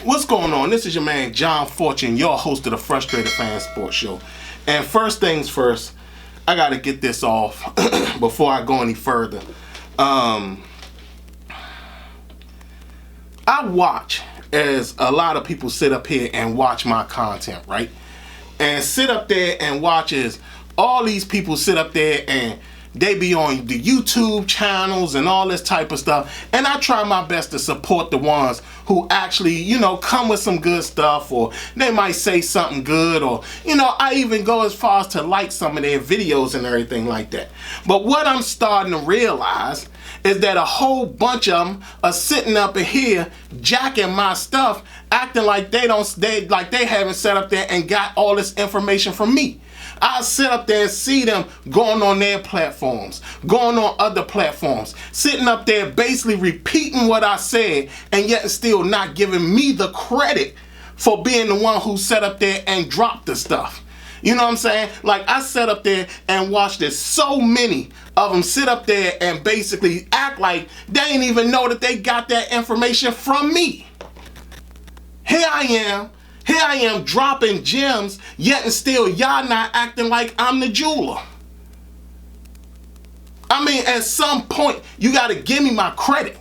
What's going on? This is your man John Fortune, your host of the Frustrated Fan Sports Show. And first things first, I gotta get this off before I go any further. I watch as a lot of people sit up here and watch my content, right? And sit up there and watch as all these people sit up there and they be on the YouTube channels and all this type of stuff. And I try my best to support the ones who actually, come with some good stuff, or they might say something good, or, I even go as far as to like some of their videos and everything like that. But what I'm starting to realize is that a whole bunch of them are sitting up here jacking my stuff, acting like they haven't sat up there and got all this information from me. I sit up there and see them going on their platforms, going on other platforms, sitting up there basically repeating what I said, and yet still not giving me the credit for being the one who sat up there and dropped the stuff. You know what I'm saying? Like, I sat up there and watched this. So many of them sit up there and basically act like they ain't even know that they got that information from me. Here I am dropping gems, yet and still y'all not acting like I'm the jeweler. I mean, at some point, you gotta give me my credit.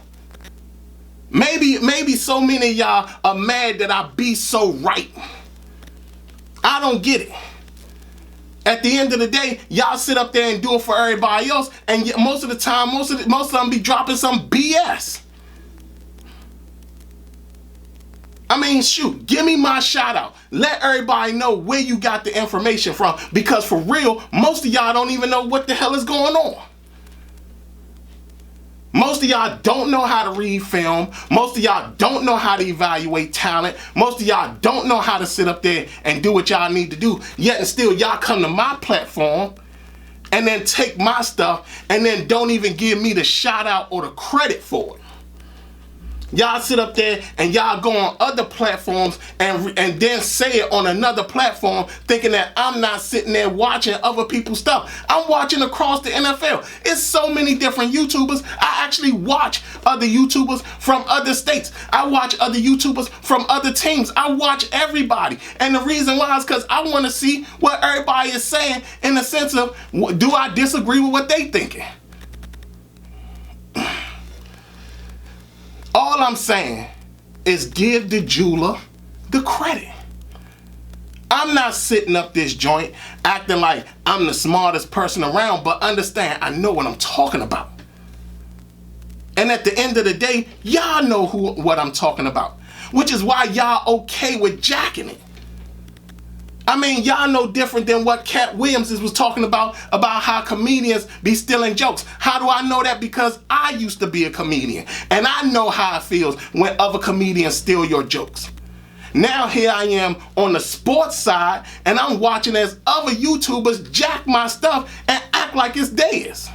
Maybe so many of y'all are mad that I be so right. I don't get it. At the end of the day, y'all sit up there and do it for everybody else, and yet most of the time, most of them be dropping some BS. I mean, shoot, give me my shout out. Let everybody know where you got the information from, because for real, most of y'all don't even know what the hell is going on. Most of y'all don't know how to read film. Most of y'all don't know how to evaluate talent. Most of y'all don't know how to sit up there and do what y'all need to do. Yet and still y'all come to my platform and then take my stuff and then don't even give me the shout out or the credit for it. Y'all sit up there and y'all go on other platforms and then say it on another platform, thinking that I'm not sitting there watching other people's stuff. I'm watching across the NFL. It's so many different YouTubers. I actually watch other YouTubers from other states. I watch other YouTubers from other teams. I watch everybody. And the reason why is because I want to see what everybody is saying, in the sense of, do I disagree with what they thinking? All I'm saying is give the jeweler the credit. I'm not sitting up this joint acting like I'm the smartest person around, but understand, I know what I'm talking about. And at the end of the day, y'all know what I'm talking about, which is why y'all okay with jacking it. I mean, y'all know different than what Cat Williams was talking about how comedians be stealing jokes. How do I know that? Because I used to be a comedian, and I know how it feels when other comedians steal your jokes. Now here I am on the sports side, and I'm watching as other YouTubers jack my stuff and act like it's theirs.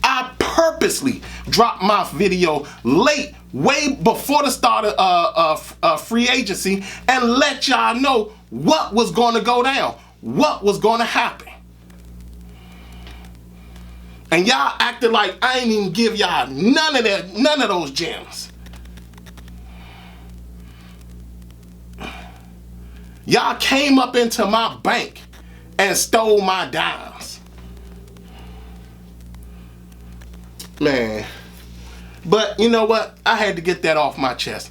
I purposely dropped my video late, way before the start of free agency, and let y'all know what was going to go down, what was going to happen. And y'all acted like I ain't even give y'all none of those gems. Y'all came up into my bank and stole my dimes. Man. But you know what? I had to get that off my chest.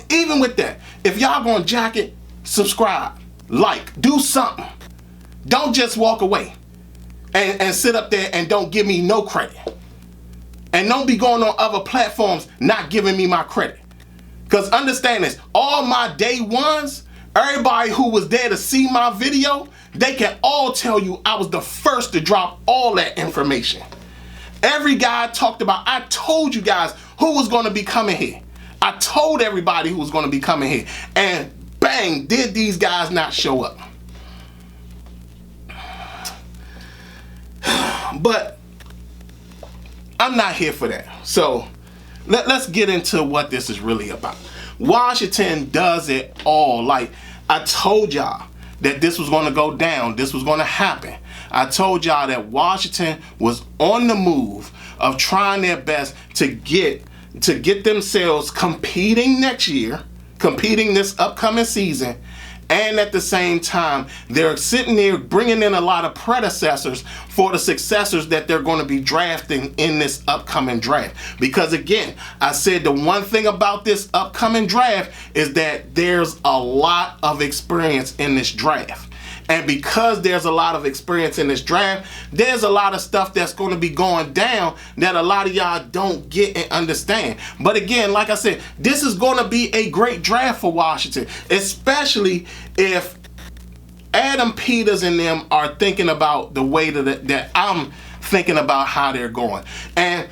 Even with that, if y'all gonna jack it, subscribe, like, do something. Don't just walk away and sit up there and don't give me no credit. And don't be going on other platforms not giving me my credit. Because understand this, all my day ones, everybody who was there to see my video, they can all tell you I was the first to drop all that information. Every guy I talked about, I told you guys who was going to be coming here. I told everybody who was going to be coming here. And bang, did these guys not show up? But I'm not here for that. So let's get into what this is really about. Washington does it all. Like, I told y'all that this was going to go down. This was going to happen. I told y'all that Washington was on the move of trying their best to get themselves competing next year, competing this upcoming season, and at the same time, they're sitting there bringing in a lot of predecessors for the successors that they're going to be drafting in this upcoming draft. Because again, I said the one thing about this upcoming draft is that there's a lot of experience in this draft. And because there's a lot of experience in this draft, there's a lot of stuff that's going to be going down that a lot of y'all don't get and understand. But again, like I said, this is going to be a great draft for Washington, especially if Adam Peters and them are thinking about the way that I'm thinking about how they're going. And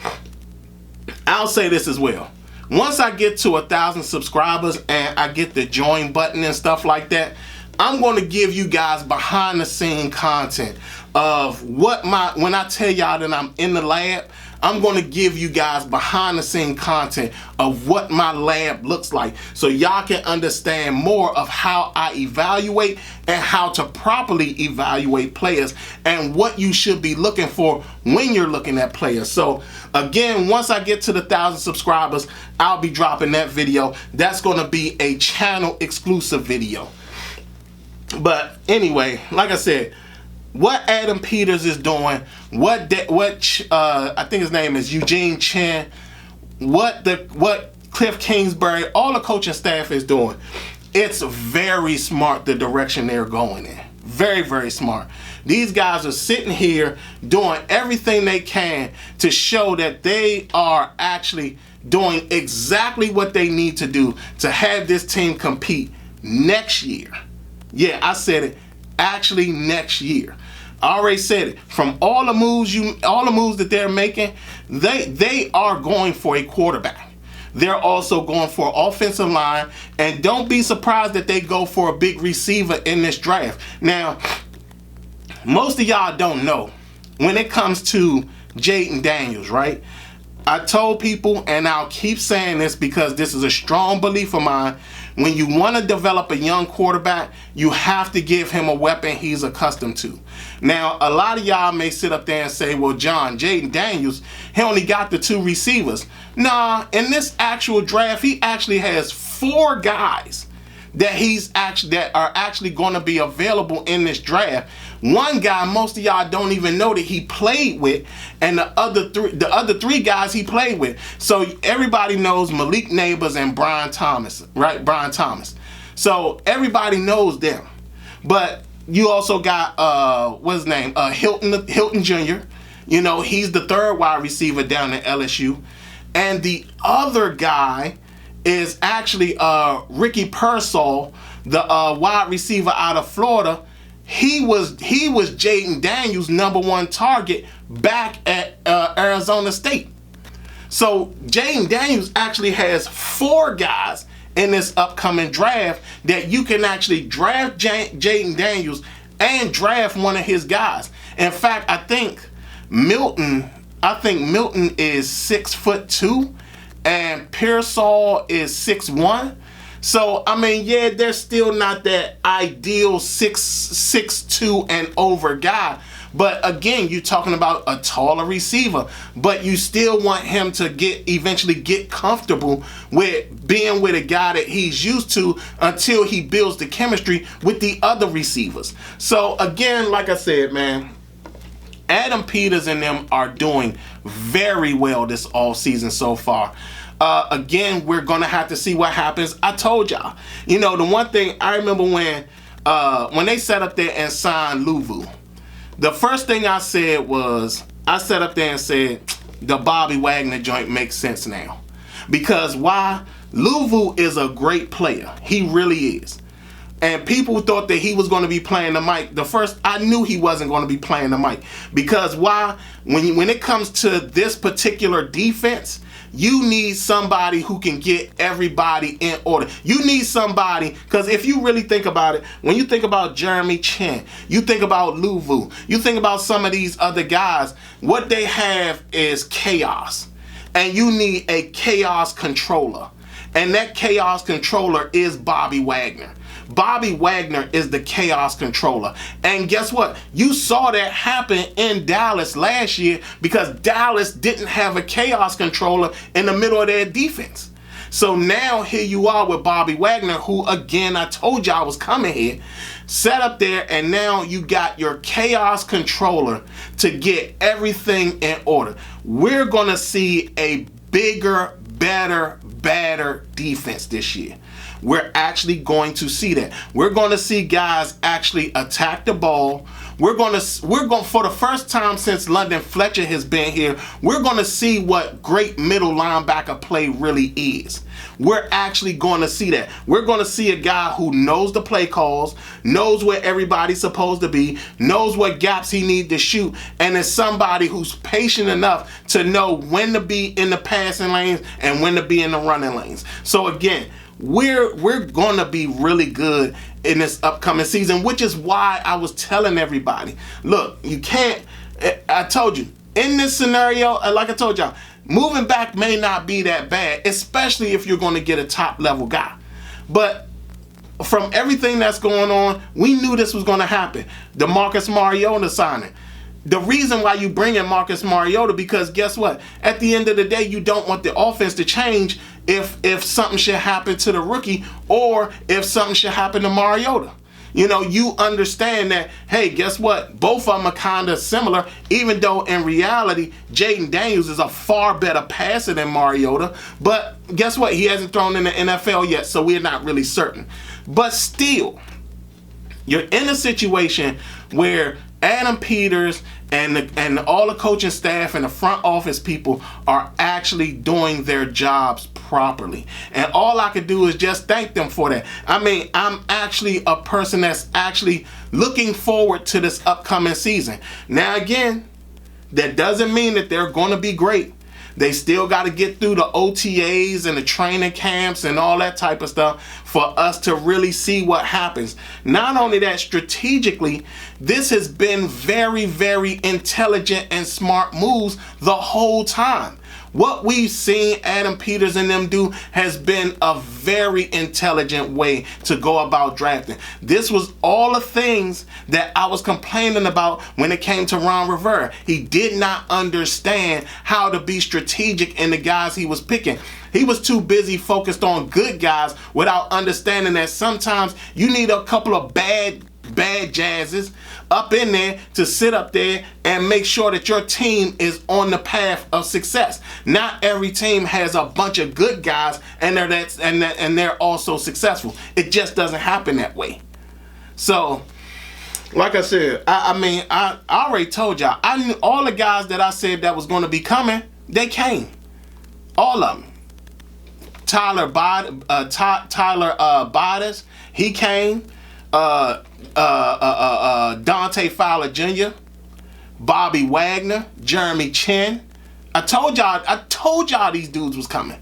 I'll say this as well. Once I get to 1,000 subscribers and I get the join button and stuff like that, I'm going to give you guys behind the scene content of what when I tell y'all that I'm in the lab, I'm going to give you guys behind the scene content of what my lab looks like, so y'all can understand more of how I evaluate and how to properly evaluate players and what you should be looking for when you're looking at players. So again, once I get to the 1,000 subscribers, I'll be dropping that video. That's going to be a channel exclusive video. But anyway, like I said, what Adam Peters is doing, what I think his name is Eugene Chen, what Cliff Kingsbury, all the coaching staff is doing, it's very smart, the direction they're going in. Very, very smart. These guys are sitting here doing everything they can to show that they are actually doing exactly what they need to do to have this team compete next year. Yeah, I said it. Actually, next year. I already said it. From all the moves that they're making, they are going for a quarterback. They're also going for offensive line, and don't be surprised that they go for a big receiver in this draft. Now, most of y'all don't know when it comes to Jayden Daniels, right? I told people, and I'll keep saying this because this is a strong belief of mine. When you want to develop a young quarterback, you have to give him a weapon he's accustomed to. Now, a lot of y'all may sit up there and say, well, John, Jayden Daniels, he only got the 2 receivers. Nah, in this actual draft, he actually has 4 guys that are actually going to be available in this draft. One guy most of y'all don't even know that he played with, and the other 3 guys he played with. So everybody knows Malik Neighbors and Brian Thomas, right? Brian Thomas. So everybody knows them. But you also got what's his name? Hilton Jr. You know, he's the 3rd wide receiver down at LSU. And the other guy is actually Ricky Pearsall, the wide receiver out of Florida. He was Jayden Daniels' #1 target back at Arizona State. So Jayden Daniels actually has 4 guys in this upcoming draft that you can actually draft Jayden Daniels and draft one of his guys. In fact, I think Milton is 6'2", and Pearsall is 6'1". So, I mean, yeah, they're still not that ideal 6'2" and over guy. But again, you're talking about a taller receiver. But you still want him to eventually get comfortable with being with a guy that he's used to until he builds the chemistry with the other receivers. So, again, like I said, man, Adam Peters and them are doing very well this offseason so far. Again, we're going to have to see what happens. I told y'all. You know, the one thing I remember when they sat up there and signed Luvu, the first thing I said was, I sat up there and said, the Bobby Wagner joint makes sense now. Because why? Luvu is a great player. He really is. And people thought that he was going to be playing the mic. I knew he wasn't going to be playing the mic. Because why? When it comes to this particular defense, you need somebody who can get everybody in order. You need somebody, because if you really think about it, when you think about Jeremy Chinn, you think about Lou Vu, you think about some of these other guys, what they have is chaos. And you need a chaos controller. And that chaos controller is Bobby Wagner. Bobby Wagner is the chaos controller. And guess what? You saw that happen in Dallas last year because Dallas didn't have a chaos controller in the middle of their defense. So now here you are with Bobby Wagner, who, again, I told you I was coming here, set up there, and now you got your chaos controller to get everything in order. We're going to see a bigger, better, badder defense this year. We're actually going to see that. We're going to see guys actually attack the ball. We're going for the first time since London Fletcher has been here, we're going to see what great middle linebacker play really is. We're actually going to see that. We're going to see a guy who knows the play calls, knows where everybody's supposed to be, knows what gaps he needs to shoot, and is somebody who's patient enough to know when to be in the passing lanes and when to be in the running lanes. So again, we're going to be really good in this upcoming season, which is why I was telling everybody, look, you can't, I told you, in this scenario, like I told y'all, moving back may not be that bad, especially if you're going to get a top level guy. But from everything that's going on, we knew this was going to happen. The Marcus Mariota signing. The reason why you bring in Marcus Mariota, because guess what? At the end of the day, you don't want the offense to change if something should happen to the rookie or if something should happen to Mariota. You know, you understand that, hey, guess what? Both of them are kind of similar, even though in reality, Jaden Daniels is a far better passer than Mariota. But guess what? He hasn't thrown in the NFL yet, so we're not really certain. But still, you're in a situation where Adam Peters and all the coaching staff and the front office people are actually doing their jobs properly. And all I can do is just thank them for that. I mean, I'm actually a person that's actually looking forward to this upcoming season. Now again, that doesn't mean that they're going to be great. They still got to get through the OTAs and the training camps and all that type of stuff for us to really see what happens. Not only that, strategically, this has been very, very intelligent and smart moves the whole time. What we've seen Adam Peters and them do has been a very intelligent way to go about drafting. This was all the things that I was complaining about when it came to Ron Rivera. He did not understand how to be strategic in the guys he was picking. He was too busy focused on good guys without understanding that sometimes you need a couple of bad jazzes up in there to sit up there and make sure that your team is on the path of success. Not every team has a bunch of good guys and they're also successful. It just doesn't happen that way. So, like I said, I already told y'all, I knew all the guys that I said that was going to be coming, they came. All of them. Tyler Bottas, he came. Dante Fowler Jr., Bobby Wagner, Jeremy Chinn. I told y'all these dudes was coming.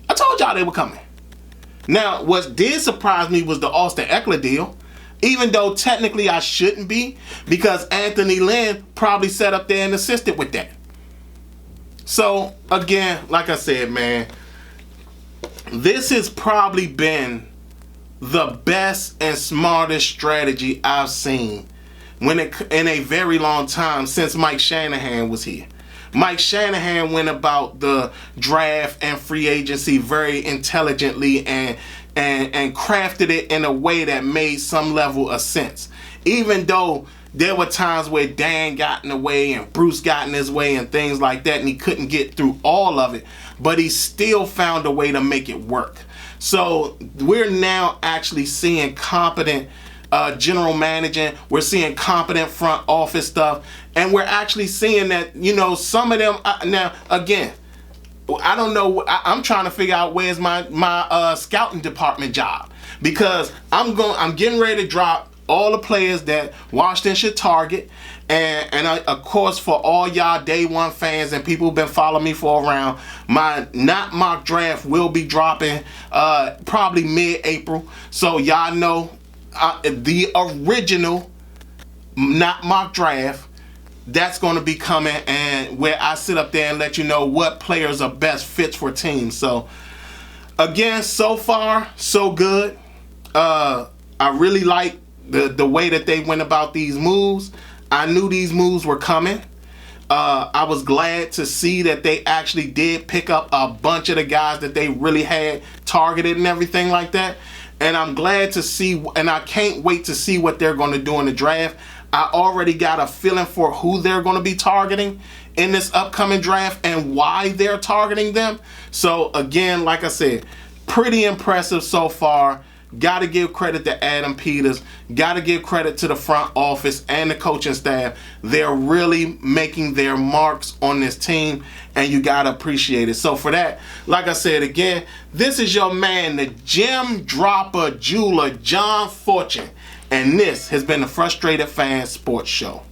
I told y'all they were coming. Now, what did surprise me was the Austin Eckler deal, even though technically I shouldn't be, because Anthony Lynn probably sat up there and assisted with that. So, again, like I said, man, this has probably been the best and smartest strategy I've seen in a very long time since Mike Shanahan was here. Mike Shanahan went about the draft and free agency very intelligently and crafted it in a way that made some level of sense. Even though there were times where Dan got in the way and Bruce got in his way and things like that, and he couldn't get through all of it, but he still found a way to make it work. So we're now actually seeing competent general managing. We're seeing competent front office stuff. And we're actually seeing that, you know, some of them, now, again, I don't know, I'm trying to figure out where's my scouting department job. Because I'm getting ready to drop all the players that Washington should target. And of course, for all y'all day one fans and people who've been following me for a while, my not mock draft will be dropping probably mid-April. So y'all know the original not mock draft, that's going to be coming, and where I sit up there and let you know what players are best fits for teams. So again, so far so good. I really like the way that they went about these moves. I knew these moves were coming. I was glad to see that they actually did pick up a bunch of the guys that they really had targeted and everything like that. And I'm glad to see, and I can't wait to see what they're going to do in the draft. I already got a feeling for who they're going to be targeting in this upcoming draft and why they're targeting them. So again, like I said, pretty impressive so far. Got to give credit to Adam Peters. Got to give credit to the front office and the coaching staff. They're really making their marks on this team, and you got to appreciate it. So for that, like I said again, this is your man, the gem dropper jeweler, John Fortune, and this has been the Frustrated Fan Sports Show.